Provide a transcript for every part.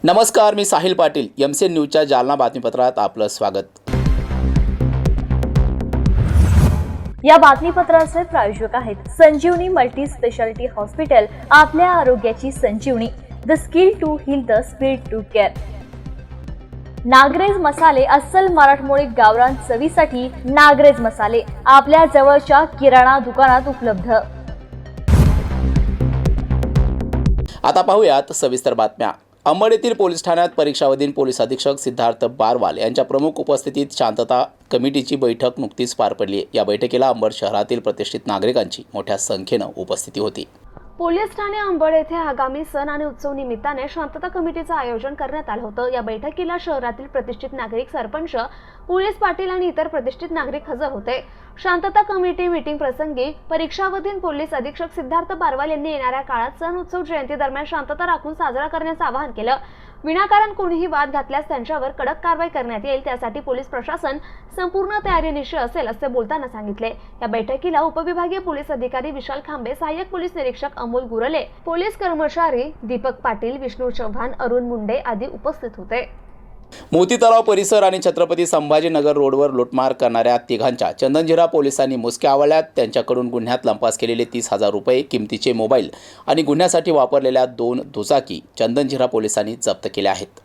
नमस्कार, मी साहिल पाटील. एमसी न्यूजच्या जालना बातमीपत्रात आपलं स्वागत. या बातमीपत्राचे प्रायोजक आहेत संजीवनी मल्टी स्पेशालिटी हॉस्पिटल. आपल्या आरोग्याची संजीवनी. The skill to heal, the speed to care. Nagraj मसाले, अस्सल मराठमोळी गावरान चवीसाठी नागरेज मसाले आपल्या जवळच्या किराणा दुकानात उपलब्ध. आता पाहूयात सविस्तर बातम्या. अंबड येथील पोलीस ठाण्यात परीक्षावधीन पोलीस अधीक्षक सिद्धार्थ बारवाल यांच्या प्रमुख उपस्थितीत शांतता कमिटीची बैठक नुकतीच पार पडली. या बैठकीला अंबड शहरातील प्रतिष्ठित नागरिकांची मोठ्या संख्येनं उपस्थिती होती. पोलीस ठाणे अंबड येथे आगामी सण आणि उत्सव निमित्ताने शांतता कमिटीचं आयोजन करण्यात आलं होतं. या बैठकीला शहरातील प्रतिष्ठित नागरिक, सरपंच, पोलीस पाटील आणि इतर प्रतिष्ठित नागरिक हजर होते. शांतता कमिटी मीटिंग प्रसंगी परीक्षावधीन पोलीस अधीक्षक सिद्धार्थ बारवाल यांनी येणाऱ्या काळात सण उत्सव जयंती दरम्यान शांतता राखून साजरा करण्याचं आवाहन केलं. विनाकारण कोणीही वाद घातल्यास त्यांच्यावर कडक कारवाई करण्यात येईल. त्यासाठी पोलीस प्रशासन संपूर्ण तयारीनिशी असेल असे बोलताना सांगितले. या बैठकीला उपविभागीय पोलीस अधिकारी विशाल खांबे, सहाय्यक पोलीस निरीक्षक अमोल गुरले, पोलीस कर्मचारी दीपक पाटील, विष्णू चव्हाण, अरुण मुंडे आदी उपस्थित होते. मोती तलाव परिसर आणि छत्रपती संभाजीनगर रोडवर लूटमार करणाऱ्या तिघांच्या चंदनझिरा पोलिसांनी मुसक्या आवळल्यात. त्यांच्याकडून गुन्ह्यात लंपास केलेले 30,000 रुपये किमतीचे मोबाईल आणि गुन्ह्यासाठी वापरलेल्या 2 दुचाकी चंदनझिरा पोलिसांनी जप्त केल्या आहेत.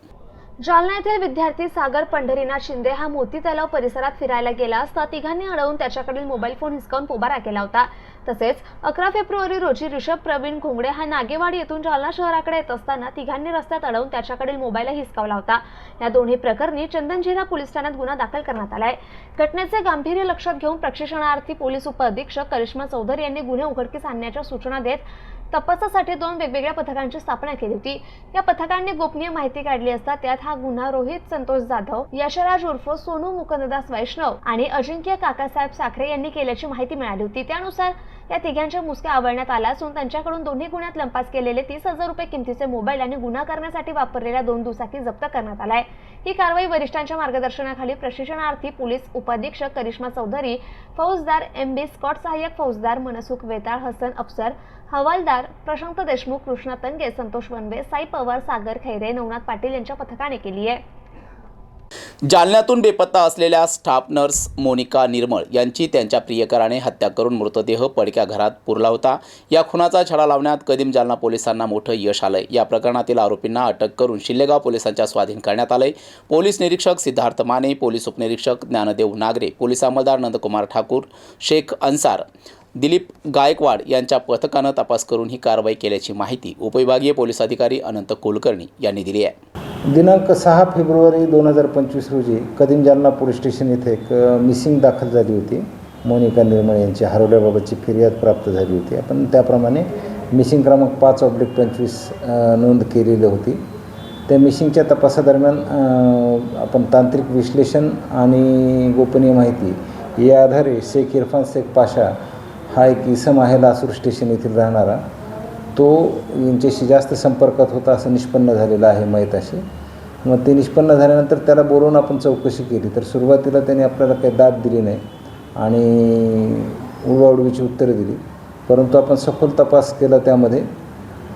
जालना येथील विद्यार्थी सागर पंढरीनाथ शिंदे हा मोती तलाव परिसरात फिरायला गेला असता तिघांनी अडवून त्याच्याकडील मोबाईल फोन हिसकावून पोबारा केला होता. तसेच 11 फेब्रुवारी रोजी ऋषभ प्रवीण घोंगडे हा नागेवाडी येथून जालना शहराकडे येत असताना तिघांनी रस्त्यात अडवून त्याच्याकडील मोबाईल हिसकावला होता. या दोन्ही प्रकरणी चंदनझिरा पोलीस ठाण्यात गुन्हा दाखल करण्यात आलाय. घटनेचे गांभीर्य लक्षात घेऊन प्रशिक्षणार्थी पोलीस उपअधीक्षक करिश्मा चौधरी यांनी गुन्हे उघडकीस आणण्याच्या सूचना देत तपासासाठी 2 वेगवेगळ्या पथकांची स्थापना केली होती. या पथकांनी गोपनीय माहिती काढली असता त्यात हा गुन्हा रोहित संतोष जाधव, यशराज उर्फ सोनू मुकुंददास वैष्णव आणि अजिंक्य काकासाहेब साखरे यांनी केल्याची माहिती मिळाली होती. त्यानुसार या तिघांच्या मुसक्या आवळण्यात आल्या असून त्यांच्याकडून दोन्ही गुन्ह्यात लंपास केलेले 30,000 रुपये किमतीचे मोबाईल आणि गुन्हा करण्यासाठी वापरलेल्या 2 दुचाकी जप्त करण्यात आलाय. ही कारवाई वरिष्ठांच्या मार्गदर्शनाखाली प्रशिक्षणार्थी पोलीस उपअधीक्षक करिश्मा चौधरी, फौजदार MB स्कॉट, सहाय्यक फौजदार मनसुख वेताळ, हसन अफसर, हवालदार प्रशांत देशमुख, कृष्णा तंगे, संतोष वनवे, साई पवार, सागर खैरे, नवनाथ पाटील यांच्या पथकाने केली आहे. जालन्यातून बेपत्ता असलेल्या स्टाफ नर्स मोनिका निर्मळ यांची त्यांच्या प्रियकराने हत्या करून मृतदेह पडक्या घरात पुरला होता. या खुनाचा छडा लावण्यात कदीम जालना पोलिसांना मोठं यश आलंय. या प्रकरणातील आरोपींना अटक करून शिल्लेगाव पोलिसांच्या स्वाधीन करण्यात आलंय. पोलीस निरीक्षक सिद्धार्थ माने, पोलीस उपनिरीक्षक ज्ञानदेव नागरे, पोलीस अंमलदार नंदकुमार ठाकूर, शेख अन्सार, दिलीप गायकवाड यांच्या पथकानं तपास करून ही कारवाई केल्याची माहिती उपविभागीय पोलीस अधिकारी अनंत कुलकर्णी यांनी दिली आहे. दिनांक 6 फेब्रुवारी 2025 रोजी कदीम जालना पोलीस स्टेशन येथे एक मिसिंग दाखल झाली होती. मोनिका निर्मळ यांची हरवल्याबाबतची फिर्याद प्राप्त झाली होती. आपण त्याप्रमाणे मिसिंग क्रमांक 5/25 नोंद केलेली होती. त्या मिसिंगच्या तपासादरम्यान आपण तांत्रिक विश्लेषण आणि गोपनीय माहिती या आधारे शेख इरफान शेख पाशा हा एक इसम आहे लासूर स्टेशन येथील राहणारा, तो यांच्याशी जास्त संपर्कात होता असं निष्पन्न झालेलं आहे माहिताशी. मग ते निष्पन्न झाल्यानंतर त्याला बोलवून आपण चौकशी केली तर सुरुवातीला त्याने आपल्याला काही दाद दिली नाही आणि उडवाउडवीची उत्तरं दिली. परंतु आपण सखोल तपास केला. त्यामध्ये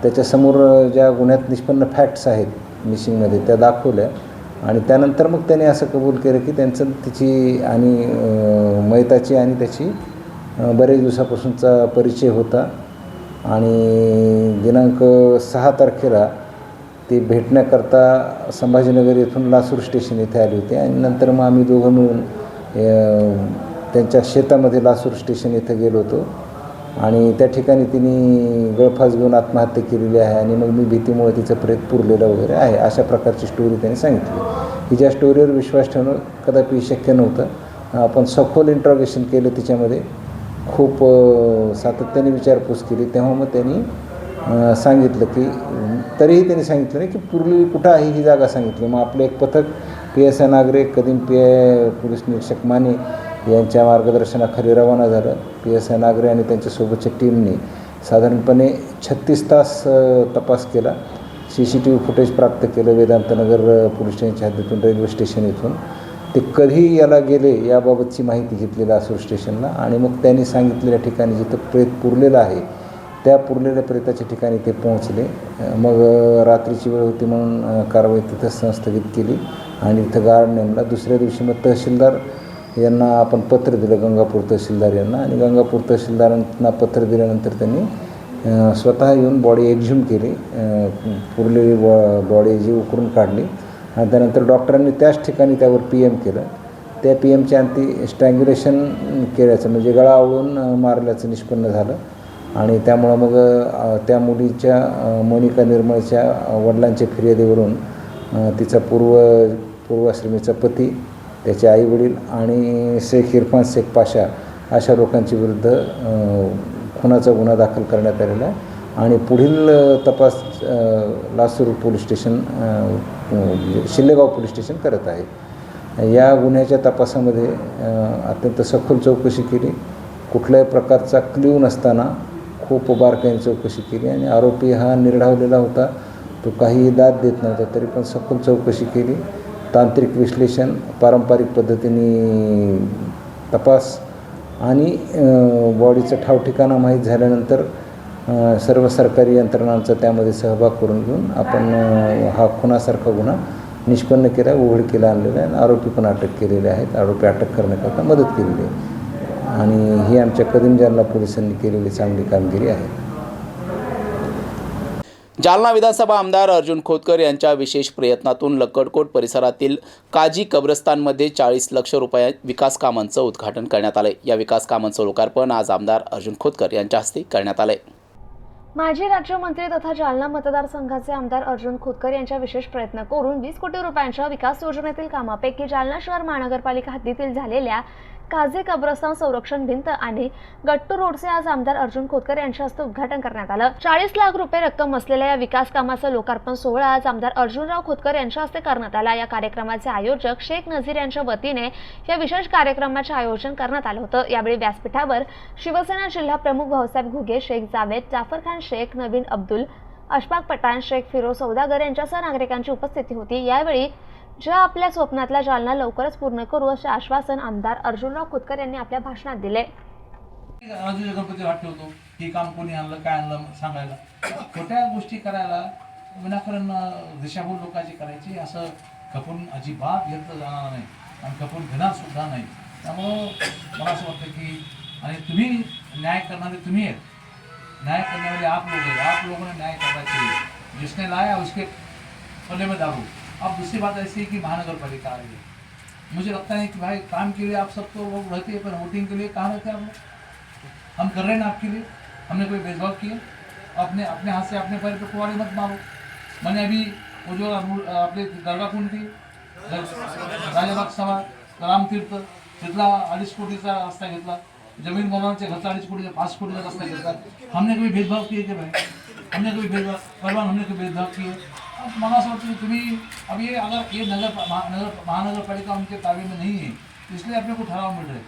त्याच्यासमोर ज्या गुन्ह्यात निष्पन्न फॅक्ट्स आहेत मिसिंगमध्ये त्या दाखवल्या आणि त्यानंतर मग त्याने असं कबूल केलं की त्यांचं तिची आणि मैताची आणि त्याची बरेच दिवसापासूनचा परिचय होता आणि दिनांक 6 तारखेला ते भेटण्याकरता संभाजीनगर येथून लासूर स्टेशन येथे आले होते आणि नंतर मग आम्ही दोघं मिळून त्यांच्या शेतामध्ये लासूर स्टेशन येथे गेलो होतो आणि त्या ठिकाणी तिने गळफास घेऊन आत्महत्या केलेली आहे आणि मग मी भीतीमुळे तिचं प्रेत पुरलेलं वगैरे आहे अशा प्रकारची स्टोरी त्यांनी सांगितली. ही ज्या स्टोरीवर विश्वास ठेवणं कदापि शक्य नव्हतं. आपण सखोल इंट्रॉगेशन केलं, तिच्यामध्ये खूप सातत्याने विचारपूस केली. तेव्हा मग त्यांनी सांगितलं की तरीही त्यांनी सांगितलं नाही की पूर्वी कुठं आहे ही जागा सांगितली. मग आपलं एक पथक PSI नागरे, कदीम PI पोलीस निरीक्षक माने यांच्या मार्गदर्शनाखाली रवाना झालं. PSI नागरे आणि त्यांच्यासोबतच्या टीमने साधारणपणे 36 तास तपास केला. CCTV फुटेज प्राप्त केलं वेदांतनगर पोलीस स्टेशनच्या हद्दीतून, रेल्वे स्टेशन येथून. ते कधी याला गेले याबाबतची माहिती घेतलेली लासूर स्टेशनला आणि मग त्यांनी सांगितलेल्या ठिकाणी जिथं प्रेत पुरलेलं आहे त्या पुरलेल्या प्रेताच्या ठिकाणी ते पोहोचले. मग रात्रीची वेळ होती म्हणून कारवाई तिथं संस्थगित केली आणि तिथं गार्ड नेमला. दुसऱ्या दिवशी मग तहसीलदार यांना आपण पत्र दिलं, गंगापूर तहसीलदार यांना, आणि गंगापूर तहसीलदारांना पत्र दिल्यानंतर त्यांनी स्वतः येऊन बॉडी एक्झ्युम केली, पुरलेली बॉडी जी उकरून काढली आणि त्यानंतर डॉक्टरांनी त्याच ठिकाणी त्यावर PM केलं. त्या PMच्या अंती स्ट्रँग्युलेशन केल्याचं म्हणजे गळा आवळून मारल्याचं निष्पन्न झालं आणि त्यामुळं मग त्या मुलीच्या मोनिका निर्मळच्या वडिलांच्या फिर्यादीवरून तिचा पूर्वाश्रमीचा पती, त्याचे आईवडील आणि शेख इरफान शेख पाशा अशा लोकांच्या विरुद्ध खुनाचा गुन्हा दाखल करण्यात आलेला आहे आणि पुढील तपास Lasur police station, Shillegaon police station करत आहे. या गुन्ह्याच्या तपासामध्ये अत्यंत सखोल चौकशी केली, कुठल्याही प्रकारचा क्ल्यू नसताना खूप बारकाईने चौकशी केली आणि आरोपी हा निर्ढावलेला होता, तो काहीही दाद देत नव्हता, तरी पण सखोल चौकशी केली. तांत्रिक विश्लेषण, पारंपरिक पद्धतीने तपास आणि बॉडीचं ठाव ठिकाणा माहीत झाल्यानंतर सर्व सरकारी यंत्रणांचा त्यामध्ये सहभाग करून घेऊन आपण हा खुनासारखा गुन्हा निष्पन्न केला, उघडकीला आणलेला आहे आणि आरोपी पण अटक केलेले आहेत. आरोपी अटक करण्याकरता मदत केलेली आहे आणि ही आमच्या कदम जालना पोलिसांनी केलेली चांगली कामगिरी आहे. जालना विधानसभा आमदार अर्जुन खोतकर यांच्या विशेष प्रयत्नातून लक्कडकोट परिसरातील काजी कब्रस्तानमध्ये 40 लाख रुपये विकास कामांचं उद्घाटन करण्यात आले. या विकास कामांचं लोकार्पण आज आमदार अर्जुन खोतकर यांच्या हस्ते करण्यात आले. माजी राज्यमंत्री तथा जालना मतदारसंघाचे आमदार अर्जुन खोतकर यांच्या विशेष प्रयत्न करून 20 कोटी रुपयांच्या विकास योजनेतील कामापैकी जालना शहर महानगरपालिका हद्दीतील झालेल्या काझे कब्रस्तान संरक्षण भिंत आणि गट्टू रोडचे आज आमदार अर्जुन खोतकर यांच्या हस्ते उद्घाटन करण्यात आलं. 40 लाख रुपये रक्कम असलेल्या या विकास कामाचं लोकार्पण सोहळा आज आमदार अर्जुनराव खोतकर यांच्या हस्ते करण्यात आला. या कार्यक्रमाचे आयोजक शेख नझीर यांच्या वतीने या विशेष कार्यक्रमाचे आयोजन करण्यात आलं होतं. यावेळी व्यासपीठावर शिवसेना जिल्हा प्रमुख भाऊसाहेब घुगे, शेख जावेद, जाफर खान शेख, नवीन अब्दुल, अशफाक पठाण, शेख फिरोज सौदागर यांच्यासह नागरिकांची उपस्थिती होती. यावेळी ज्या आपल्या स्वप्नातला जालना लवकरच पूर्ण करू असे आश्वासन आमदार अर्जुनराव खोतकर यांनी आपल्या भाषणात दिले. गणपती वाट ठेवतो, हे काम कोणी आणलं, काय आणलं सांगायला, छोट्या गोष्टी करायला विनाकारण दिशाभूल लोकांची करायची, असं खपून अजिबात घेतलं जाणार नाही आणि खपून घेणार सुद्धा नाही. त्यामुळं मला असं वाटतं की आणि तुम्ही न्याय करणारे तुम्ही आहेत, न्याय करने वाले आप लोग हैं, आप लोगों ने न्याय करना चाहिए. जिसने लाया उसके पल्ले में दारू. अब दूसरी बात ऐसी है कि महानगर पालिका आ रही है, मुझे लगता है कि भाई काम के लिए आप सब तो लोग रहते हैं, पर वोटिंग के लिए कहाँ रहते हैं आप लोग? हम कर रहे हैं ना आपके लिए, हमने कोई भेदभाव किया? अपने हाथ से अपने पैर पे कुवाड़ी मत मारो. मैंने अभी वो जो आपले दर्गा कोणती राजाबाग सभा रामतीर्थ तिथला 2.5 कोटीचा रस्ता घेतला, जमीन बनवण्याच्या घरचा 2.5 कोटीचा 5 कोटीचा रस्ता घेतला. हमने कोई भेदभाव किए क्या भाई? हमने कोई भेदभाव परवान हमने कोई भेदभाव किए? मला असं वाटतं कि तुम्ही अब ये अगर ये महानगर पालिका उनके ताबे में नहीं है, इसलिए अपने को ठहराव मिल रहे,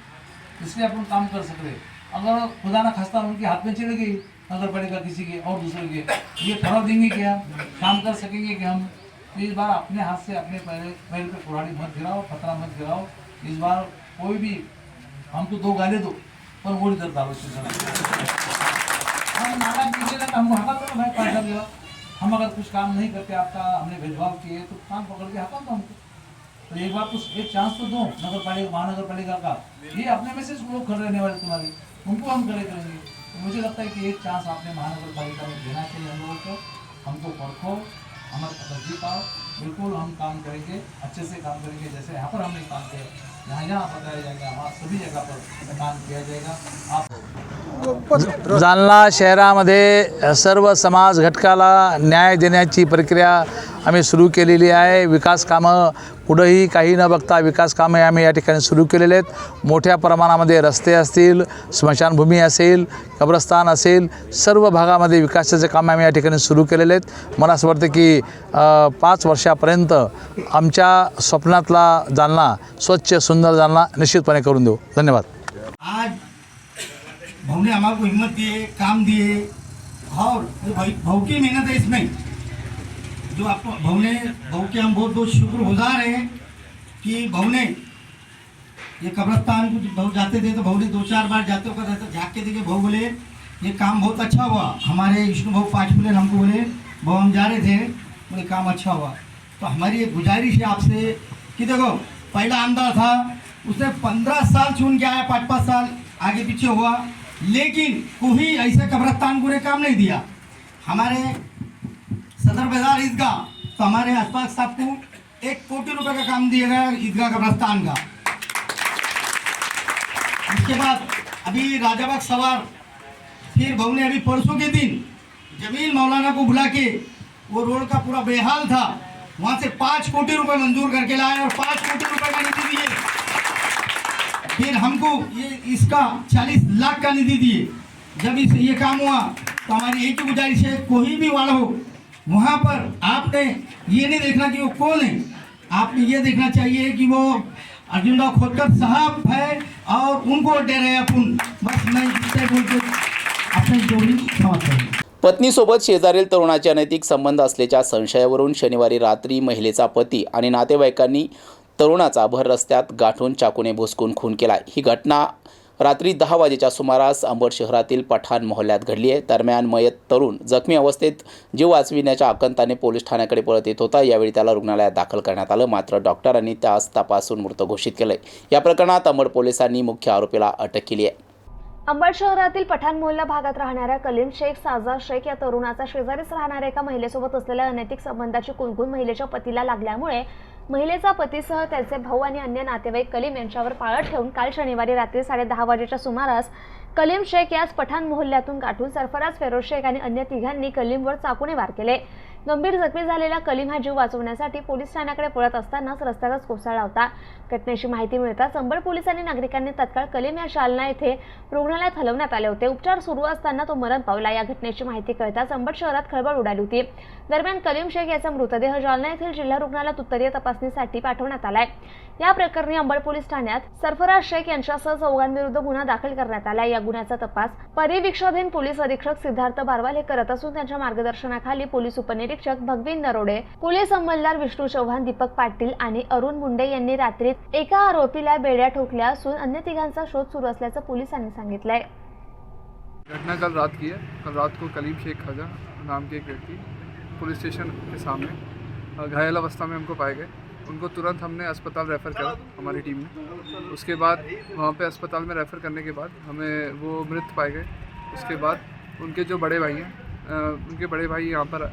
इसलिए अपन काम कर सकते. अगर खुदा ना खास्ता उनके हाथ में चले गई नगर पालिका किसी के और दूसरे के, ये ठहराव देंगे कि हम काम कर सकेंगे कि हम? इस बार अपने हाथ से अपने पैर पे कुल्हाड़ी मत गिराओ, पत्थरा मत गिराओ. इस बार कोई भी हमको 2 गाली दो पर वोट इधर डालो. हम नाला पीछे लगा, हमको हटा दो भाई, पैसा दिया. हम अगर कुछ काम नहीं करते, आपका हमने भेदभाव किए तो काम पकड़ के हटा दो हमको. तो एक बार कुछ एक चांस तो दो नगर पालिका महानगर पालिका का. ये अपने में से लोग खड़े रहने वाले तुम्हारे, उनको हम खड़े करेंगे. तो मुझे लगता है कि एक चांस आपने महानगर पालिका में देना चाहिए हम लोगों को. हमको परखो, हमारे तरजीह पाओ, बिल्कुल हम काम करेंगे, अच्छे से काम करेंगे. जैसे यहाँ पर हमने काम किया, यहाँ बताया जाएगा, वहाँ सभी जगह पर काम किया जाएगा. आप जालना शहरामध्ये सर्व समाज घटकाला न्याय देण्याची प्रक्रिया आम्ही सुरू केलेली आहे. विकास कामं पुढंही काही न बघता विकास कामे आम्ही या ठिकाणी सुरू केलेले आहेत. मोठ्या प्रमाणामध्ये रस्ते असतील, स्मशानभूमी असेल, कब्रस्तान असेल, सर्व भागामध्ये विकासाचे कामं आम्ही या ठिकाणी सुरू केलेले आहेत. मला असं वाटतं की 5 वर्षापर्यंत आमच्या स्वप्नातला जालना, स्वच्छ सुंदर जालना निश्चितपणे करून देऊ. धन्यवाद. आज भाऊ ने हमारे को हिम्मत दिए, काम दिए और भाऊ की मेहनत है इसमें. जो आपको भाऊ के हम बहुत बहुत शुक्रगुजार हैं कि भाऊ ने ये कब्रस्तान को भाऊ जाते थे तो भाऊ ने 2-4 बार जाते हो कर झाँक के देखे. भाऊ बोले ये काम बहुत अच्छा हुआ। हमारे विष्णु भाऊ पाचपुले हमको बोले, भाऊ हम जा रहे थे, बोले काम अच्छा हुआ। तो हमारी एक गुजारिश है आपसे कि देखो, पहला आमदार था, उसने 15 साल चुन के आया, 5-5 साल आगे पीछे हुआ, लेकिन कोई ऐसे कब्रस्तान को काम नहीं दिया। हमारे सदर बाजार ईदगाह, तो हमारे अशफाक साहब को 1 कोटी रुपए का काम दिया गया ईदगाह कब्रस्तान का। उसके बाद अभी राजाबाग सवार, फिर भाऊ ने अभी परसों के दिन जमील मौलाना को बुला के, वो रोड का पूरा बेहाल था, वहाँ से 5 कोटी रुपए मंजूर करके लाए और 5 कोटी रुपए का निधि दिए। फिर हमको ये इसका 40 लाख का निधि दिए। जब ये काम हुआ तो हमारी एक ही गुजारिश है, कोई भी वाला हो, वहाँ पर आपने ये नहीं देखना कि वो कौन है, आपने ये देखना चाहिए कि वो अर्जुन राव खोतकर साहब है और उनको वोट दे रहे हैं अपन। बस मैं इतने बोल के अपनी जोड़ी समाप्त करूँ। पत्नीसोबत शेजारील तरुणाचे अनैतिक संबंध असल्याच्या संशयावरून शनिवारी रात्री महिलेचा पती आणि नातेवाईकांनी तरुणाचा भर रस्त्यात गाठून चाकूने भुसकून खून केला। ही घटना रात्री 10 वाजेच्या सुमारास अंबड शहरातील पठाण मोहल्ल्यात घडली आहे। दरम्यान मयत तरुण जखमी अवस्थेत जीव वाचविण्याच्या आकांताने पोलीस ठाण्याकडे पळत येत होता। यावेळी त्याला रुग्णालयात दाखल करण्यात आलं, मात्र डॉक्टरांनी त्यास तपासून मृत घोषित केले। या प्रकरणात अंबड पोलिसांनी मुख्य आरोपीला अटक केली आहे। अंबड शहरातील पठाण मोहल्ला भागात राहणाऱ्या कलीम शेख साजा शेख या तरुणाचा शेजारीच राहणाऱ्या एका महिलेसोबत असलेल्या अनैतिक संबंधाची कुणकुण महिलेच्या पतीला लागल्यामुळे महिलेचा पतीसह त्याचे भाऊ आणि अन्य नातेवाईक कलीम यांच्यावर पाळत ठेवून काल शनिवारी रात्री 10:30 वाजेच्या सुमारास कलीम शेख यास पठाण मोहल्ल्यातून गाठून सरफराज फेरोज शेख आणि अन्य तिघांनी कलीमवर चाकूने वार केले। गंभीर जखमी झालेला कलीम हा जीव वाचवण्यासाठी पोलीस ठाण्याकडे पळत असतानाच रस्त्यातच कोसळला होता। घटनेची माहिती मिळताच अंबड पोलिसांनी नागरिकांनी तत्काळ कलीम या जालना येथे रुग्णालयात हलवण्यात आले होते। उपचार सुरू असताना तो मरण पावला। या घटनेची माहिती कळताच अंबड शहरात खळबळ उडाली होती। दरम्यान कलीम शेख याचा मृतदेह जालना येथील जिल्हा रुग्णालयात उत्तरीय तपासणीसाठी पाठवण्यात आलाय। या प्रकरणी अंबड पोलीस ठाण्यात सरफराज शेख यांच्यासह 4 जणांविरुद्ध गुन्हा दाखल करण्यात आला। या गुन्ह्याचा तपास परिवीक्षाधीन पोलीस अधीक्षक सिद्धार्थ बारवाल हे करत असून त्यांच्या मार्गदर्शनाखाली पोलीस उपनिरीक्षक भगवीन नरोडे, पोलीस अंमलदार विष्णू चव्हाण, दीपक पाटील आणि अरुण मुंडे यांनी रात्री एका आरोपीला बेड्या ठोकल्या असून अन्य तिघांचा शोध सुरू असल्याचं पोलिसांनी सांगितलंय। घटना कल रात की है। कल रात को कलीम शेख खाजा नाम के एक व्यक्ति पुलिस स्टेशन के सामने घायल अवस्था में हमको पाए गए। उनको तुरंत हमने अस्पताल रेफ़र करा हमारी टीम ने। उसके बाद वहाँ पे अस्पताल में रेफ़र करने के बाद हमें वो मृत पाए गए। उसके बाद उनके जो बड़े भाई हैं, उनके बड़े भाई यहाँ पर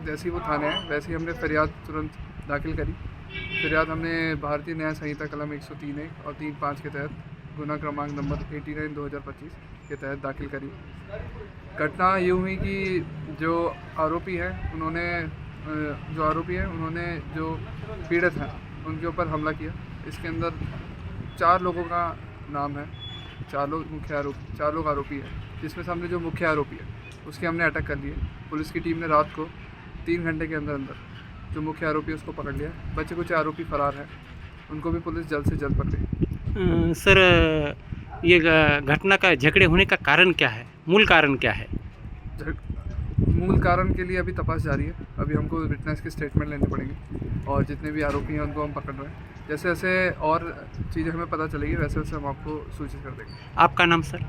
जैसे ही वो थाने आए वैसे ही हमने फरियाद तुरंत दाखिल करी। फरियाद हमने भारतीय न्याय संहिता कलम 103(1) और 3(5) के तहत गुना क्रमांक नंबर 89/2025 के तहत दाखिल करी। घटना ये हुई कि जो आरोपी हैं उन्होंने जो पीड़ित हैं उनके ऊपर हमला किया। इसके अंदर 4 लोगों का नाम है, 4 लोग आरोपी हैं, जिसमें से हमने जो मुख्य आरोपी है उसकी हमने अटक कर ली है। पुलिस की टीम ने रात को 3 घंटे के अंदर जो मुख्य आरोपी है उसको पकड़ लिया। बचे कुछ आरोपी फरार हैं, उनको भी पुलिस जल्द से जल्द पकड़ेगी। सर, ये घटना का झगड़े होने का कारण क्या है, मूल कारण क्या है? मूल कारण के लिए अभी तपास जारी है। अभी हमको विटनेस के स्टेटमेंट लेने पड़ेंगे और जितने भी आरोपी हैं उनको हम पकड़ रहे हैं। जैसे जैसे और चीज़ें हमें पता चलेगी वैसे वैसे हम आपको सूचित कर देंगे। आपका नाम सर?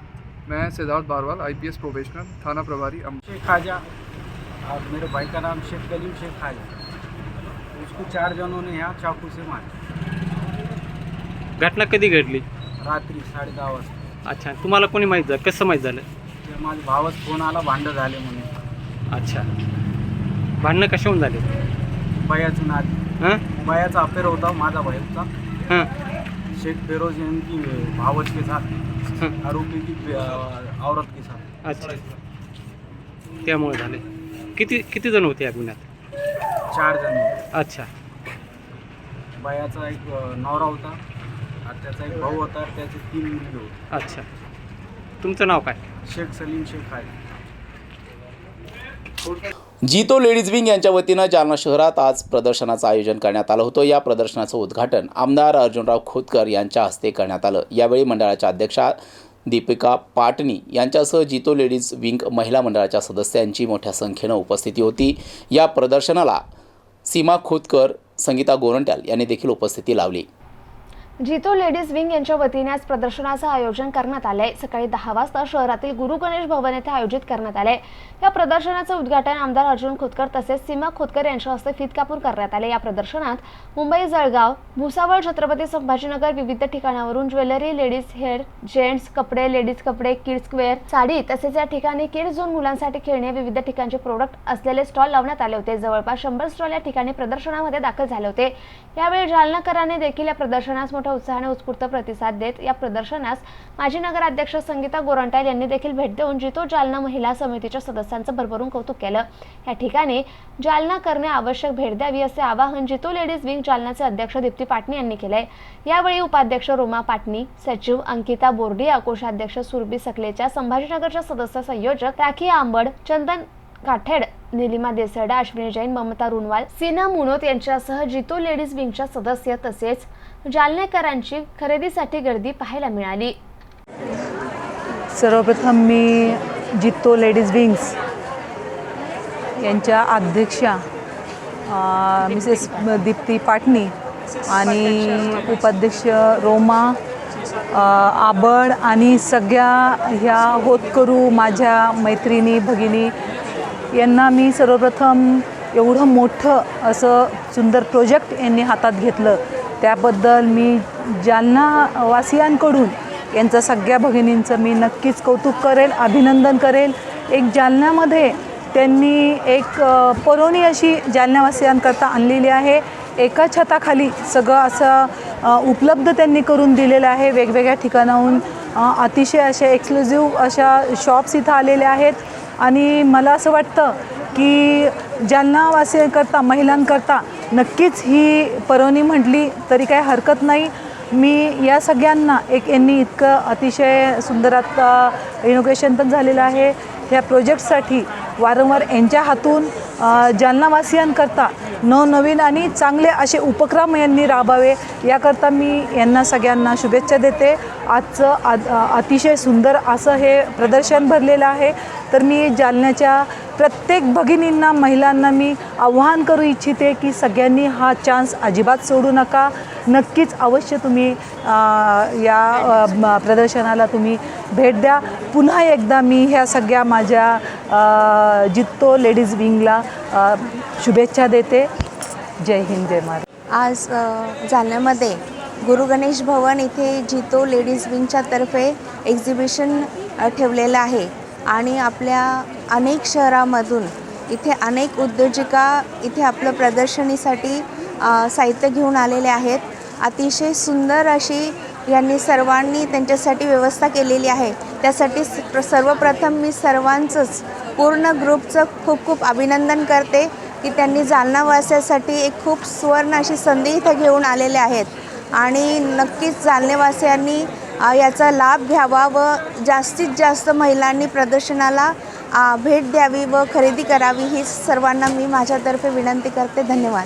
मैं सिद्धार्थ बारवाल, IPS प्रोबेशनर, थाना प्रभारी शेख खाजा और मेरे भाई का नाम शेख कलीम शेख खाजा। उसको 4 जनों ने यहाँ चाकू से मारा। घटना कधी घडली? रात्री 10:30 वाजता। अच्छा, तुम्हाला कोणी माहीत झालं? कसं माहीत झालं? ते माझ्या भावाच फोन आला, भांडण झाले म्हणून। अच्छा, भांडणं कशाहून झाले? बयाचं नाद, हां बयाचा अफेअर होता माझा भाईचा हां शेख फेरोज इनकी भावच के साथ, हां आरोपी की औरत के साथ। अच्छा, त्यामुळे झाले। किती जण होते या गुन्ह्यात? 4 जण होते। अच्छा, बयाचा एक नवरा होता आणि त्याचा एक भाऊ होता, त्याचे 3 मुलगे होते। अच्छा, तुमचं नाव काय? शेख सलीम शेख खाजा। जीतो लेडीज विंग यांच्या वतीनं जालना शहरात आज प्रदर्शनाचं आयोजन करण्यात आलं होतं। या प्रदर्शनाचं उद्घाटन आमदार अर्जुनराव खोतकर यांच्या हस्ते करण्यात आलं। यावेळी मंडळाच्या अध्यक्षा दीपिका पाटणी यांच्यासह जीतो लेडीज विंग महिला मंडळाच्या सदस्यांची मोठ्या संख्येनं उपस्थिती होती। या प्रदर्शनाला सीमा खोतकर, संगीता गोरंट्याल यांनी देखील उपस्थिती लावली। जितो लेडीज विंग यांच्या वतीने आज प्रदर्शनाचं आयोजन करण्यात आलंय. सकाळी 10 वाजता शहरातील गुरु गणेश भवन येथे आयोजित करण्यात आले. या प्रदर्शनाचं उद्घाटन आमदार अर्जुन खोतकर तसेच सीमा खोतकर यांच्या हस्ते फीत कापून करण्यात आले. या प्रदर्शनात मुंबई, जळगाव, भुसावळ, छत्रपती संभाजीनगर विविध ठिकाणावरून ज्वेलरी, लेडीज हेअर, जेंट्स कपडे, लेडीज कपडे, किड्स वेअर, साडी तसेच या ठिकाणी किड्स झोन, मुलांसाठी खेळणे, विविध ठिकाणचे प्रोडक्ट असलेले स्टॉल लावण्यात आले होते. जवळपास 100 स्टॉल या ठिकाणी प्रदर्शनामध्ये दाखल झाले होते. यावेळी जालनाकरांनी देखील या प्रदर्शनास मोठ्या उत्साहाने उत्स्फूर्त प्रतिसाद देत या प्रदर्शनास माजी नगराध्यक्ष संगीता गोरंट्याल यांनी देखील भेट देऊन जितो जालना महिला समितीच्या सदस्यांचं भरभरून कौतुक केलं. या ठिकाणी जालना करणे आवश्यक भेट द्यावी असे आवाहन जितो लेडीज विंग जालनाचे अध्यक्ष दीप्ती पाटणी यांनी केले. यावेळी उपाध्यक्ष रोमा पाटणी, सचिव अंकिता बोर्डिया, कोषाध्यक्ष सुरभी सकलेचा, संभाजीनगरच्या सदस्य संयोजक राखी आंबड, चंदन काठेड, निलिमा देसरडा, अश्विनी जैन, ममता रुनवाल, सीना मुनोत यांच्यासह जितो लेडीज विंगच्या सदस्य तसेच जालनेकरांची खरेदीसाठी गर्दी पाहायला मिळाली. सर्वप्रथम मी जितो लेडीज विंग्स यांच्या अध्यक्षा मिसेस दीप्ती पाटणी आणि उपाध्यक्ष रोमा आबड आणि सगळ्या ह्या होतकरू माझ्या मैत्रिणी भगिनी यांना मी सर्वप्रथम एवढं मोठं असं सुंदर प्रोजेक्ट यांनी हातात घेतलं त्याबद्दल मी जालनावासियांकडून यांचं सगळ्या भगिनींचं मी नक्कीच कौतुक करेल, अभिनंदन करेल. एक जालन्यामध्ये त्यांनी एक पुरवणी अशी जालन्यावासियांकरता आणलेली आहे. एका छताखाली सगळं असं उपलब्ध त्यांनी करून दिलेलं आहे. वेगवेगळ्या ठिकाणाहून अतिशय अशा एक्सक्लुझिव्ह अशा शॉप्स इथं आलेल्या आहेत आणि मला असं वाटतं की जालनावासियांकरता, महिलांकरता नक्कीच ही पुरवणी म्हटली तरी काही हरकत नाही. मी या सगळ्यांना यांनी इतकं अतिशय सुंदर आता इनोग्रेशन पण झालेलं आहे. ह्या प्रोजेक्टसाठी वारंवार यांच्या हातून जालनावासियांकरता नवनवीन आणि चांगले असे उपक्रम यांनी राबवावे याकरता मी यांना सगळ्यांना शुभेच्छा देते. आजचं अतिशय सुंदर असं हे प्रदर्शन भरलेलं आहे. तर मी जालन्याच्या प्रत्येक भगिनींना, महिलांना मी आव्हान करू इच्छिते की सगळ्यांनी हा चान्स अजिबात सोडू नका. नक्कीच अवश्य तुम्ही या प्रदर्शनाला तुम्ही भेट द्या. पुन्हा एकदा मी ह्या सगळ्या माझ्या जितो लेडीज विंगला शुभेच्छा देते. जय हिंद, जय महाराष्ट्र. आज जालन्यामध्ये गुरु गणेश भवन इथे जितो लेडीज विंगच्या तर्फे एक्झिबिशन ठेवलेलं आहे आणि आपल्या अनेक शहरामधून इथे अनेक उद्योजिका इथे आपलं प्रदर्शनीसाठी साहित्य घेऊन आलेले आहेत. अतिशय सुंदर अशी यांनी सर्वांनी त्यांच्यासाठी व्यवस्था केलेली आहे. त्यासाठी सर्वप्रथम मी सर्वांचंच पूर्ण ग्रुपचं खूप खूप अभिनंदन करते की त्यांनी जालनावासियांसाठी एक खूप सुवर्ण अशी संधी इथं घेऊन आलेले आहेत आणि नक्कीच जालनेवासियांनी याचा लाभ घ्यावा व जास्तीत जास्त महिलांनी प्रदर्शनाला भेट द्यावी व खरेदी करावी ही सर्वांना मी माझ्यातर्फे विनंती करते. धन्यवाद.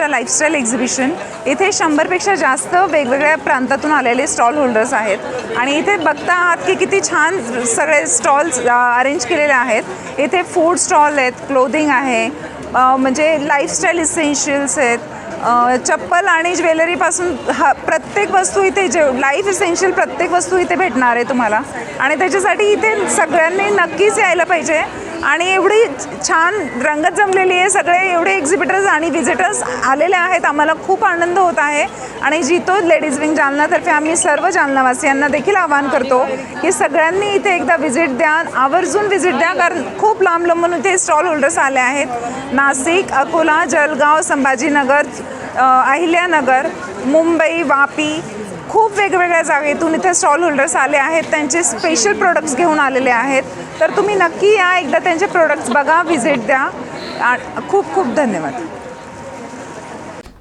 लाईफस्टाईल एक्झिबिशन इथे 100पेक्षा जास्त वेगवेगळ्या प्रांतातून आलेले स्टॉल होल्डर्स आहेत आणि इथे बघता आहात की किती छान सगळे स्टॉल्स अरेंज केलेले आहेत. इथे फूड स्टॉल आहेत, क्लोथिंग आहे, म्हणजे लाईफस्टाईल इसेन्शियल्स आहेत, चप्पल आणि ज्वेलरीपासून प्रत्येक वस्तू इथे लाईफ इसेन्शियल प्रत्येक वस्तू इथे भेटणार आहे तुम्हाला आणि त्याच्यासाठी इथे सगळ्यांनी नक्कीच यायला पाहिजे. आणि एवढी छान रंगत जमलेली आहे, सगळे एवढे एक्झिबिटर्स आणि व्हिजिटर्स आलेले आहेत. आम्हाला खूप आनंद होत आहे आणि जितो लेडीज विंग जालनातर्फे आम्ही सर्व जालनावासियांना देखील आवाहन करतो की सगळ्यांनी इथे एकदा व्हिजिट द्या, आवर्जून व्हिजिट द्या, कारण खूप लांब लांबून इथे स्टॉल होल्डर्स आले आहेत. नाशिक, अकोला, जळगाव, संभाजीनगर, अहिल्यानगर, मुंबई, वापी, खूप वेगवेगळ्या जागेतून इथे स्टॉल होल्डर्स आले आहेत. त्यांचे स्पेशल प्रोडक्ट्स घेऊन आलेले आहेत. तर तुम्ही नक्की या, एकदा त्यांचे प्रोडक्ट्स बघा, व्हिजिट द्या. खूप खूप धन्यवाद.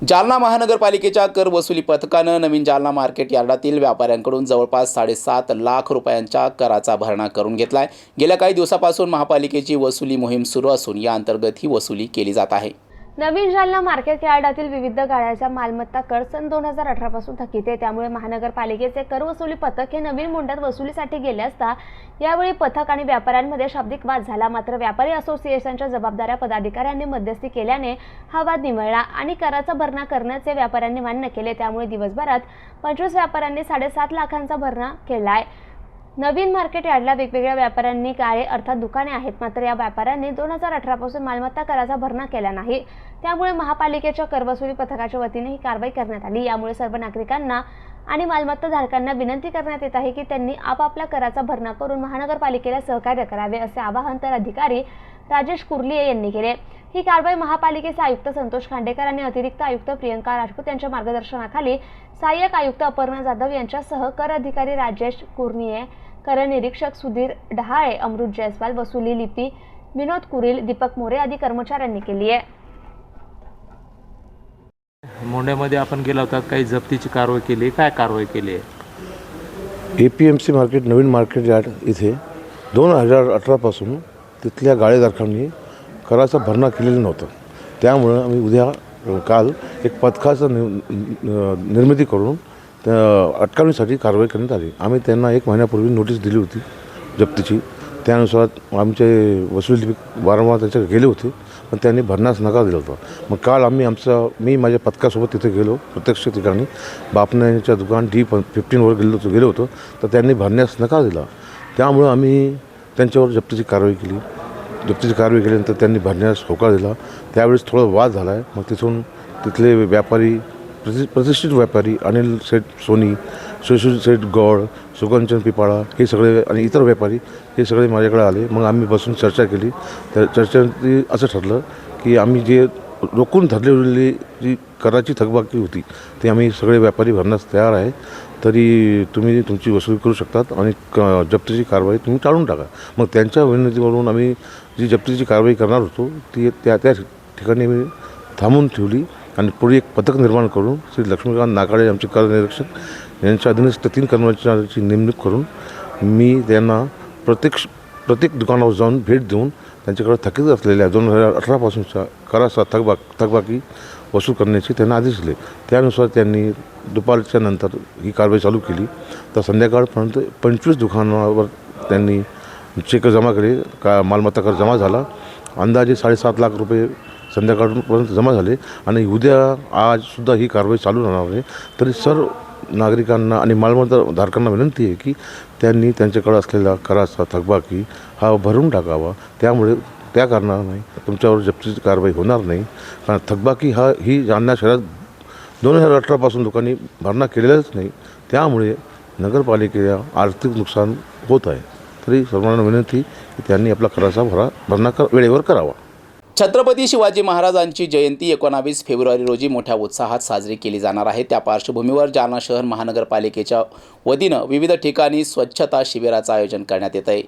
जालना महानगरपालिकेच्या कर वसुली पथकानं नवीन जालना मार्केट यार्डातील व्यापाऱ्यांकडून जवळपास 7.5 लाख रुपयांच्या कराचा भरणा करून घेतला आहे. गेल्या काही दिवसापासून महापालिकेची वसुली मोहीम सुरू असून या अंतर्गत ही वसुली केली जात आहे. नवीन जालना मार्केट यार्डातील विविध गाड्यांचा मालमत्ता कर सन 2018 पासून थकीत आहे. त्यामुळे महानगरपालिकेचे कर वसुली पथक हे नवीन मोंढ्यात वसुलीसाठी गेले असता यावेळी पथक आणि व्यापाऱ्यांमध्ये शाब्दिक वाद झाला. मात्र व्यापारी असोसिएशनच्या जबाबदाऱ्या पदाधिकाऱ्यांनी मध्यस्थी केल्याने हा वाद निवळला आणि कराचा भरणा करण्याचे व्यापाऱ्यांनी मान्य केले. त्यामुळे दिवसभरात 25 व्यापाऱ्यांनी 7.5 लाखांचा भरणा केलाय. नवीन मार्केट यार्डला वेगवेगळ्या व्यापाऱ्यांनी गाळे अर्थात दुकाने आहेत. मात्र या व्यापाऱ्यांनी 2018 पासून मालमत्ता कराचा भरणा केला नाही. त्यामुळे महापालिकेच्या करवसुली पथकाच्या वतीने ही कारवाई करण्यात आली. यामुळे सर्व नागरिकांना आणि मालमत्ता धारकांना विनंती करण्यात येत आहे की त्यांनी आपापल्या कराचा भरणा करून महानगरपालिकेला सहकार्य करावे असे आवाहन तर अधिकारी राजेश कुर्लिये यांनी केले. ही कारवाई महापालिकेचे आयुक्त संतोष खांडेकर आणि अतिरिक्त आयुक्त प्रियंका राजपूत यांच्या मार्गदर्शनाखाली सहाय्यक आयुक्त अपर्णा जाधव यांच्यासह कर अधिकारी राजेश कुर्निये, कर निरीक्षक सुधीर डहाळे, अमृत जयस्वाल, वसुली लिपी विनोद कुरील, दीपक मोरे आदी कर्मचाऱ्यांनी केली आहे. मोंढ्यामध्ये आपण गेला होता, काही जप्तीची कारवाई केली, काय कारवाई केली आहे? APMC मार्केट नवीन मार्केट यार्ड इथे 2018 पासून तिथल्या गाळेधारकांनी कराचा भरणा केलेला नव्हता. त्यामुळं आम्ही काल एक पथकाचं निर्मिती करून अटकावणीसाठी कारवाई करण्यात आली. आम्ही त्यांना 1 महिन्यापूर्वी नोटीस दिली होती जप्तीची. त्यानुसार आमचे वसुली वारंवार त्यांच्याकडे गेले होते, पण त्यांनी भरण्यास नकार दिला होता. मग काल मी माझ्या पथकासोबत तिथे गेलो, प्रत्यक्ष ठिकाणी बापण्याच्या दुकान D15 गेलो होतो, तर त्यांनी भरण्यास नकार दिला. त्यामुळं आम्ही त्यांच्यावर जप्तीची कारवाई केली. जप्तीची कारवाई केल्यानंतर त्यांनी भरण्यास होकार दिला. त्यावेळेस थोडा वाद झाला आहे. मग तिथून तिथले व्यापारी, प्रतिष्ठित व्यापारी अनिल सेठ सोनी, सुशील सेठ गौड, सुगंचन पिपाळा हे सगळे आणि इतर व्यापारी हे सगळे माझ्याकडे आले. मग आम्ही बसून चर्चा केली. त्या चर्चेमध्ये असं ठरलं की आम्ही जे रोखून धरलेली जी कराची थकबाकी होती ते आम्ही सगळे व्यापारी भरण्यास तयार आहे. तरी तुम्ही तुमची वसुली करू शकतात आणि जप्तीची कारवाई तुम्ही टाळून टाका. मग त्यांच्या विनंतीवरून आम्ही जी जप्तीची कारवाई करणार होतो ती त्या ठिकाणी मी थांबून ठेवली आणि पुढे एक पथक निर्माण करून श्री लक्ष्मीकांत नाकाळे आमचे कर निरीक्षक यांच्या अधीनस्थ 3 कर्मचाऱ्यांची नेमणूक करून मी त्यांना प्रत्येक दुकानावर जाऊन भेट देऊन त्यांच्याकडे थकीत असलेल्या 2018 पासूनच्या कराचा थकबाकी वसूल करण्याचे त्यांना आदेश दिले. त्यानुसार त्यांनी दुपारच्या नंतर ही कारवाई चालू केली. तर संध्याकाळपर्यंत 25 दुकानावर त्यांनी चेक जमा केले. मालमत्ता कर जमा झाला. अंदाजे 7.5 लाख रुपये संध्याकाळपर्यंत जमा झाले. आणि आजसुद्धा ही कारवाई चालू राहणार आहे. तरी सर्व नागरिकांना आणि मालमत्ता धारकांना विनंती आहे की त्यांनी त्यांच्याकडे असलेला कराचा थकबाकी हा भरून टाकावा. त्यामुळे त्या कारणाने तुमच्यावर जप्तीची कारवाई होणार नाही. कारण थकबाकी ही जालना शहरात 2018 पासून लोकांनी भरणा केलेलाच नाही. त्यामुळे नगरपालिकेला आर्थिक नुकसान होत आहे. तरी सर्वांना विनंती की त्यांनी आपला कराचा भरणा वेळेवर करावा. छत्रपती शिवाजी महाराजांची जयंती 19 फेब्रुवारी रोजी मोठ्या उत्साहात साजरी केली जाणार आहे. त्या पार्श्वभूमीवर जालना शहर महानगरपालिकेच्या वतीनं विविध ठिकाणी स्वच्छता शिबिराचं आयोजन करण्यात येत आहे.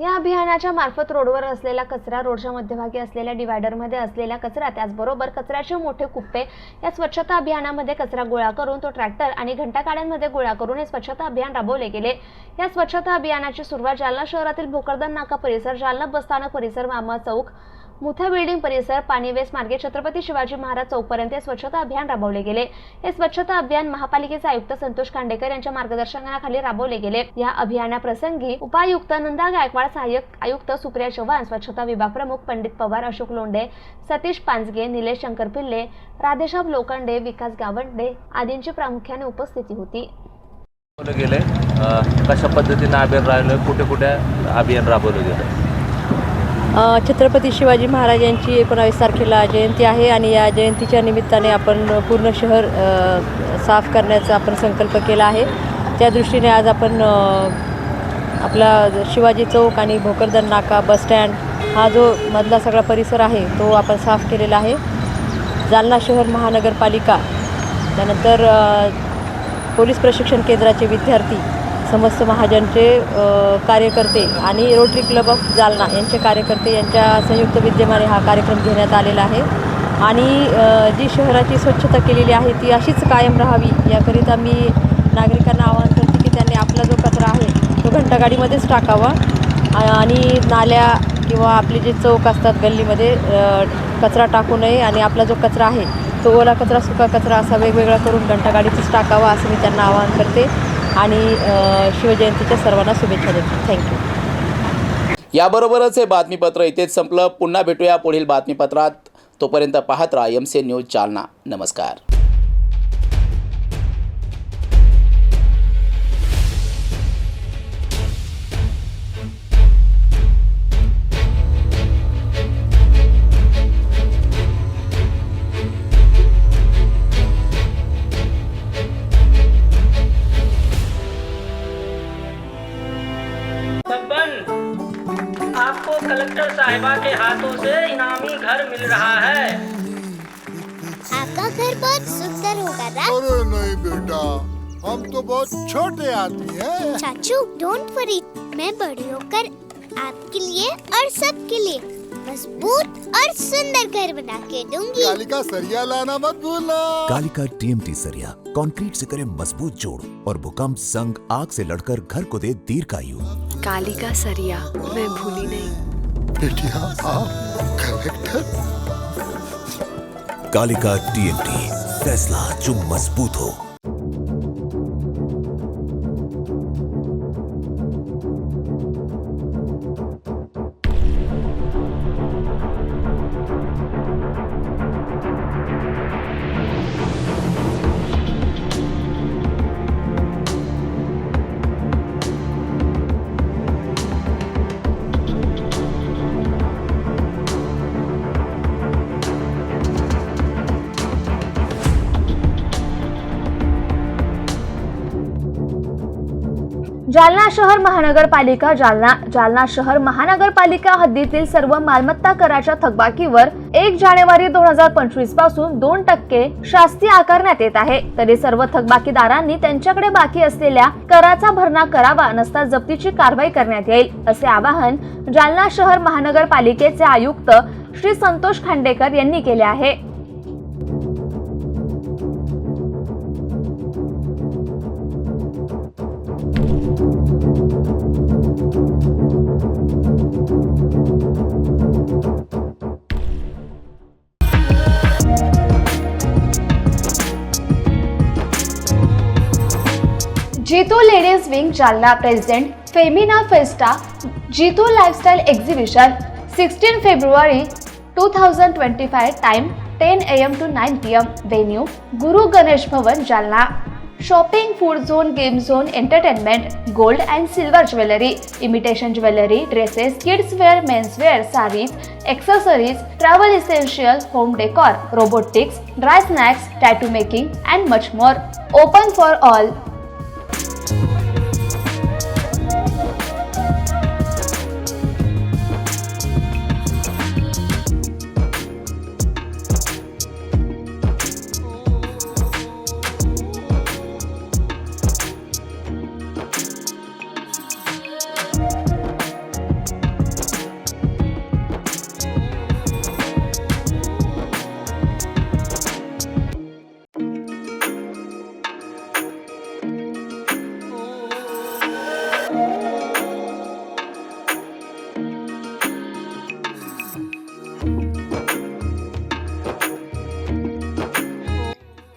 या अभियानाच्या मार्फत रोडवर असलेला कचरा, रोडच्या मध्यभागी असलेल्या डिवायडरमध्ये असलेला कचरा, त्याचबरोबर कचऱ्याचे मोठे कुप्पे या स्वच्छता अभियानामध्ये कचरा गोळा करून तो ट्रॅक्टर आणि घंटागाड्यांमध्ये गोळा करून हे स्वच्छता अभियान राबवले गेले. या स्वच्छता अभियानाची सुरुवात जालना शहरातील भोकरदन नाका परिसर, जालना बसस्थानक परिसर, मामा चौक, मुथा बिल्डिंग परिसर, पाणीवेस मार्गे छत्रपती शिवाजी महाराज चौकपर्यंत स्वच्छता अभियान राबवले गेले. हे स्वच्छता अभियान महापालिकेचे आयुक्त संतोष खांडेकर यांच्या मार्गदर्शनाखाली राबवले गेले. या अभियानाप्रसंगी उपायुक्त नंदा गायकवाड, सहाय्यक आयुक्त सुप्रिया चव्हाण, स्वच्छता विभाग प्रमुख पंडित पवार, अशोक लोंढे, सतीश पांजगे, निलेश शंकर पिल्ले, राधेश्याम लोखंडे, विकास गावंडे आदींची प्रामुख्याने उपस्थिती होती. गेले कशा पद्धतीने अभियान राहिलं, कुठे कुठे अभियान राबवलं गेलं? छत्रपती शिवाजी महाराज यांची 19 तारखेला जयंती आहे आणि या जयंतीच्या निमित्ताने आपण पूर्ण शहर साफ करण्याचा आपण संकल्प केला आहे. त्या दृष्टीने आज आपण आपला शिवाजी चौक आणि भोकरदन नाका, बसस्टँड हा जो मधला सगळा परिसर आहे तो आपण साफ केलेला आहे. जालना शहर महानगरपालिका, त्यानंतर पोलीस प्रशिक्षण केंद्राचे विद्यार्थी, समस्त महाजनचे कार्यकर्ते आणि रोटरी क्लब ऑफ जालना यांचे कार्यकर्ते यांच्या संयुक्त विद्यमाने हा कार्यक्रम घेण्यात आलेला आहे. आणि जी शहराची स्वच्छता केलेली आहे ती अशीच कायम राहावी याकरिता मी नागरिकांना आवाहन करते की त्यांनी आपला जो कचरा आहे तो घंटागाडीमध्येच टाकावा आणि नाल्या किंवा आपले जे चौक असतात गल्लीमध्ये कचरा टाकू नये आणि आपला जो कचरा आहे तो ओला कचरा सुका कचरा असा वेगवेगळा करून घंटागाडीतच टाकावा असं मी त्यांना आवाहन करते आणि शिवजयंतीच्या सर्वांना शुभेच्छा देते. थँक्यू. याबरोबरच हे बातमीपत्र इथेच संपलं. पुन्हा भेटूया पुढील बातमीपत्रात. तोपर्यंत पाहत राहा MC न्यूज जालना. नमस्कार. आपको कलेक्टर साहिबा के हाथों से इनामी घर मिल रहा है. आपका घर बहुत सुंदर होगा ना? अरे नहीं बेटा, हम तो बहुत छोटे आदमी हैं। चाचू डोंट वरी, मैं बड़ी होकर आपके लिए और सबके लिए मजबूत और सुंदर घर बना के दूंगी. कालिका सरिया लाना मत भूलना. कालिका TMT सरिया कंक्रीट से करे मजबूत जोड़ और भूकंप संग आग से लड़कर घर को दे दीर्घायु. कालिका सरिया मैं भूली नहीं. बेटिया आप कलेक्टर. कालिका TMT, फैसला जो मजबूत हो. जालना शहर महानगरपालिका जालना शहर महानगरपालिका हद्दीतील सर्व मालमत्ता कराच्या थकबाकीवर 1 जानेवारी 2025 पासून 2% शास्ती आकारण्यात येत आहे. तरी सर्व थकबाकीदारांनी त्यांच्याकडे बाकी असलेल्या कराचा भरणा करावा, नसता जप्तीची कारवाई करण्यात येईल, असे आवाहन जालना शहर महानगरपालिकेचे आयुक्त श्री संतोष खांडेकर यांनी केले आहे. JITO ladies wing Jalna present femina festa JITO lifestyle exhibition 16 February 2025. Time 10 AM to 9 PM. Venue Guru Ganesh Bhavan Jalna. Shopping, food zone, game zone, entertainment, gold and silver jewellery, imitation jewellery, dresses, kids wear, men's wear, saris, accessories, travel essential, home decor, robotics, dry snacks, tattoo making and much more. Open for all.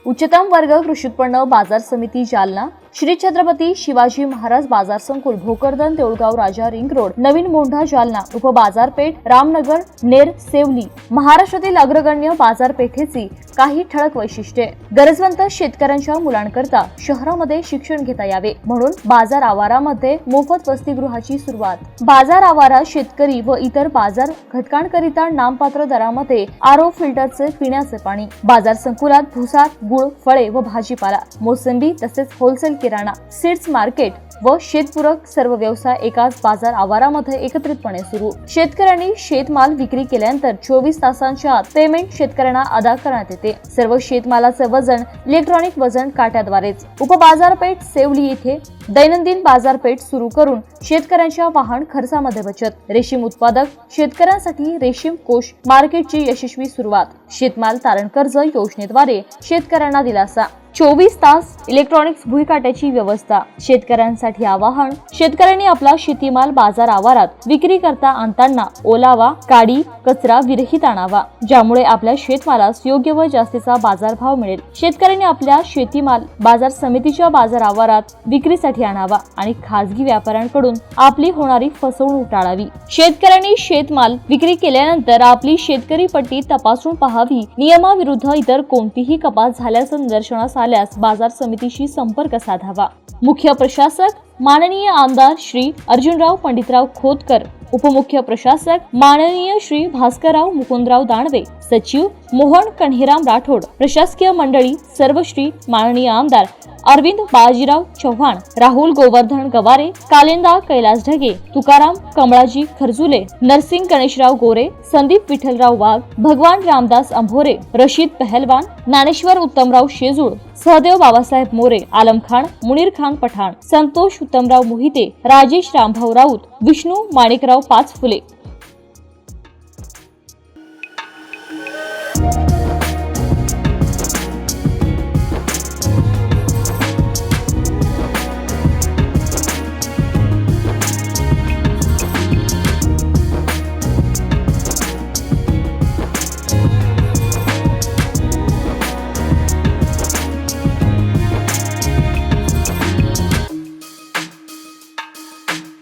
उच्चतम वर्ग कृषी उत्पन्न बाजार समिती जालना, श्री छत्रपती शिवाजी महाराज बाजार संकुल, Bhokardan, Deulgaon Raja, ring road, नवीन मोंढा जालना, उपबाजारपेठ, रामनगर, नेर, सेवली. महाराष्ट्रातील अग्रगण्य बाजारपेठेची काही ठळक वैशिष्ट्ये. गरजवंत शेतकऱ्यांच्या मुलांकरता शहरामध्ये शिक्षण घेता यावे म्हणून बाजार आवारामध्ये मोफत वसतिगृहाची सुरुवात. बाजार आवारा शेतकरी व इतर बाजार घटकांकरिता नामपात्र दरामध्ये RO फिल्टरचे पिण्याचे पाणी. बाजार संकुलात भुसा, गुळ, फळे व भाजीपाला, मोसंबी तसेच होलसेल किराणा, सीड्स मार्केट व शेतपूरक सर्व व्यवसाय एकाच बाजार आवारामध्ये एकत्रितपणे सुरू. शेतकऱ्यांनी शेतमाल विक्री केल्यानंतर 24 तासांच्या आत पेमेंट शेतकऱ्यांना अदा करण्यात येते. सर्व शेतमालाचे वजन इलेक्ट्रॉनिक वजन काट्याद्वारेच. उपबाजारपेठ सेवली येथे दैनंदिन बाजारपेठ सुरू करून शेतकऱ्यांच्या वाहन खर्चामध्ये बचत. रेशीम उत्पादक शेतकऱ्यांसाठी रेशीम कोष मार्केटची यशस्वी सुरुवात. शेतमाल तारण कर्ज योजनेद्वारे शेतकऱ्यांना दिलासा. 24 तास इलेक्ट्रॉनिक्स भुईकाट्याची व्यवस्था. शेतकऱ्यांसाठी आवाहन. शेतकऱ्यांनी आपला शेतीमाल बाजार आवारात विक्री करता आणताना ओलावा, काडी, कचरा विरहित आणावा, ज्यामुळे आपल्या शेतमालास योग्य व जास्तीचा बाजारभाव मिळेल. शेतकऱ्यांनी आपल्या शेतीमाल बाजार समितीच्या बाजार आवारात विक्रीसाठी आणावा आणि खासगी व्यापाऱ्यांकडून आपली होणारी फसवणूक टाळावी. शेतकऱ्यांनी शेतमाल विक्री केल्यानंतर आपली शेतकरी पट्टी तपासून पाहावी. नियमाविरुद्ध इतर कोणतीही कपात झाल्याचं निदर्शनास आल्यास बाजार समितीशी संपर्क साधावा. मुख्य प्रशासक माननीय आमदार श्री अर्जुनराव पंडितराव खोतकर, उपमुख्य प्रशासक माननीय श्री भास्करराव मुकुंदराव दानवे, सचिव मोहन कन्हेराम राठोड, प्रशासकीय मंडळी सर्व श्री माननीय आमदार अरविंद बाजीराव चव्हाण, राहुल गोवर्धन गवारे, कालिंदा कैलास ढगे, तुकाराम कमळाजी खरजुले, नरसिंग गणेशराव गोरे, संदीप विठ्ठलराव वाघ, भगवान रामदास अंभोरे, रशीद पहलवान, ज्ञानेश्वर उत्तमराव शेजूळ, सहदेव बाबासाहेब मोरे, आलम खान, मुनीर खान पठाण, संतोष उत्तमराव मोहिते, राजेश रामभाऊ राऊत, विष्णू माणिकराव पाचफुले,